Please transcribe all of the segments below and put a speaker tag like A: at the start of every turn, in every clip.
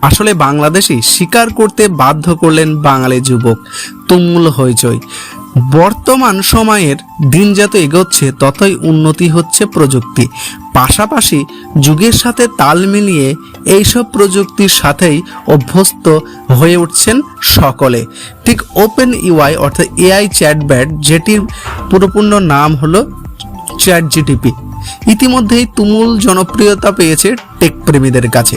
A: আসলে বাংলাদেশি স্বীকার করতে বাধ্য করলেন বাঙালি যুবক। তুমুল হইচই। বর্তমান সময়ের দিন যত এগোচ্ছে ততই উন্নতি হচ্ছে প্রযুক্তি, পাশাপাশি যুগের সাথে তাল মিলিয়ে এইসব প্রযুক্তির সাথেই অভ্যস্ত হয়ে উঠছেন সকলে। ঠিক ওপেন ইউআই অর্থাৎ এআই চ্যাটব্যাট, যেটির পুরোপূর্ণ নাম হলো চ্যাটজিটিপি, ইতিমধ্যেই তুমুল জনপ্রিয়তা পেয়েছে টেক প্রেমীদের কাছে।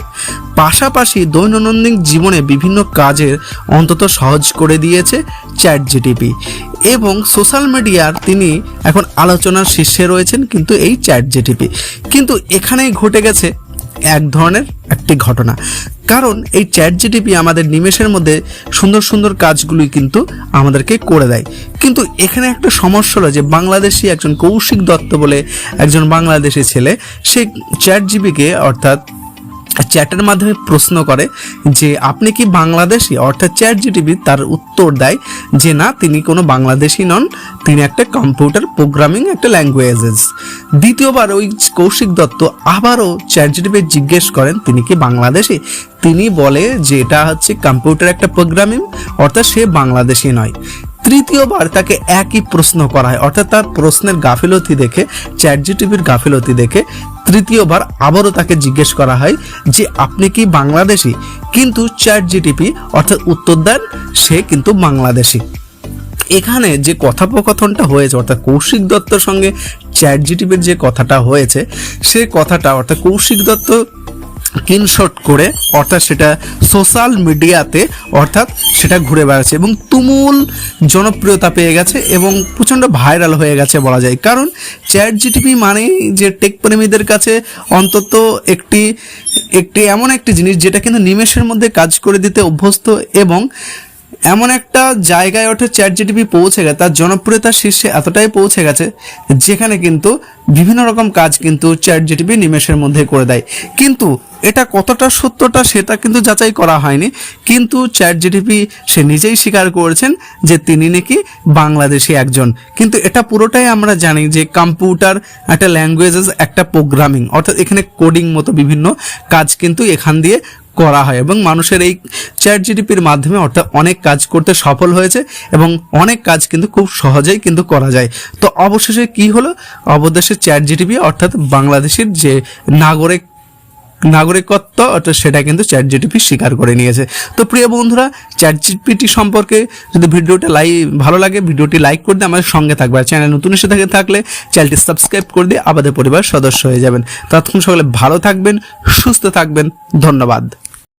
A: পাশাপাশি দৈনন্দিন জীবনে বিভিন্ন কাজের অন্তত সহজ করে দিয়েছে চ্যাটজিটিপি এবং সোশ্যাল মিডিয়ার তিনি এখন আলোচনার শীর্ষে রয়েছেন কিন্তু এই চ্যাটজিটিপি। কিন্তু এখানেই ঘটে গেছে এক ধরনের একটি ঘটনা, কারণ এই চ্যাটজিটিপি আমাদের নিমেষের মধ্যে সুন্দর সুন্দর কাজগুলি কিন্তু আমাদেরকে করে দেয়। কিন্তু এখানে একটা সমস্যা হলো যে বাংলাদেশি একজন কৌশিক দত্ত বলে একজন বাংলাদেশি ছেলে, সে চ্যাটজিপিকে অর্থাৎ চ্যাটের মাধ্যমে প্রশ্ন করে যে আপনি কি বাংলাদেশি, অর্থাৎ চ্যাটজিটিপি তার উত্তর দেয় যে না, তিনি কোনো বাংলাদেশি নন, তিনি একটা কম্পিউটার প্রোগ্রামিং একটা ল্যাঙ্গুয়েজেস। দ্বিতীয়বার ওই কৌশিক দত্ত আবারও চ্যাটজিটিপি জিজ্ঞেস করেন তিনি কি বাংলাদেশি, তিনি বলে যে এটা হচ্ছে কম্পিউটার একটা প্রোগ্রামিং, অর্থাৎ সে বাংলাদেশি নয়। তৃতীয়বার তাকে একই প্রশ্ন করা হয়, অর্থাৎ তার প্রশ্নের গাফিলতি দেখে, চ্যাটজিটিপির গাফিলতি দেখে তৃতীয়বার আবারও তাকে জিজ্ঞেস করা হয় যে আপনি কি বাংলাদেশি, কিন্তু চ্যাটজিটিপি অর্থাৎ উত্তর দেন সে কিন্তু বাংলাদেশি। এখানে যে কথোপকথনটা হয়েছে অর্থাৎ কৌশিক দত্তর সঙ্গে চ্যাটজিটিপির যে কথাটা হয়েছে, সে কথাটা অর্থাৎ কৌশিক দত্ত স্ক্রিনশট করে অর্থাৎ সেটা সোশ্যাল মিডিয়াতে অর্থাৎ সেটা ঘুরে বেড়াচ্ছে এবং তুমুল জনপ্রিয়তা পেয়ে গেছে এবং প্রচণ্ড ভাইরাল হয়ে গেছে বলা যায়। কারণ চ্যাটজিটিপি মানে যে টেক প্রেমীদের কাছে অন্তত একটি এমন একটি জিনিস যেটা কিন্তু নিমেষের মধ্যে কাজ করে দিতে অভ্যস্ত এবং এমন একটা জায়গায় অর্থাৎ চ্যাটজিটিপি পৌঁছে গেছে, তার জনপ্রিয়তার শীর্ষে এতটাই পৌঁছে গেছে যেখানে কিন্তু বিভিন্ন রকম কাজ কিন্তু চ্যাটজিটিপি নিমেষের মধ্যে করে দেয়। কিন্তু এটা কতটা সত্যটা সেটা কিন্তু যাচাই করা হয়নি, কিন্তু চ্যাটজিটিপি সে নিজেই স্বীকার করেছেন যে তিনি নাকি বাংলাদেশি একজন। কিন্তু এটা পুরোটাই আমরা জানি যে কম্পিউটার একটা ল্যাঙ্গুয়েজেস একটা প্রোগ্রামিং, অর্থাৎ এখানে কোডিং মতো বিভিন্ন কাজ কিন্তু এখান দিয়ে করা হয় এবং মানুষের এই চ্যাটজিটিপির মাধ্যমে অর্থাৎ অনেক কাজ করতে সফল হয়েছে এবং অনেক কাজ কিন্তু খুব সহজেই কিন্তু করা যায়। তো অবশেষে কি হলো, অবশেষে চ্যাটজিটিপি অর্থাৎ বাংলাদেশের যে নাগরিকত্ব অর্থাৎ সেটা কিন্তু চ্যাটজিটিপি স্বীকার করে নিয়েছে। তো প্রিয় বন্ধুরা, চ্যাটজিপিটি সম্পর্কে যদি ভিডিওটা ভালো লাগে ভিডিওটি লাইক করে দিয়ে আমাদের সঙ্গে থাকবে, আর চ্যানেল নতুন এসে থাকলে চ্যানেলটি সাবস্ক্রাইব করে দিয়ে আমাদের পরিবার সদস্য হয়ে যাবেন। ততক্ষণ সকলে ভালো থাকবেন, সুস্থ থাকবেন, ধন্যবাদ।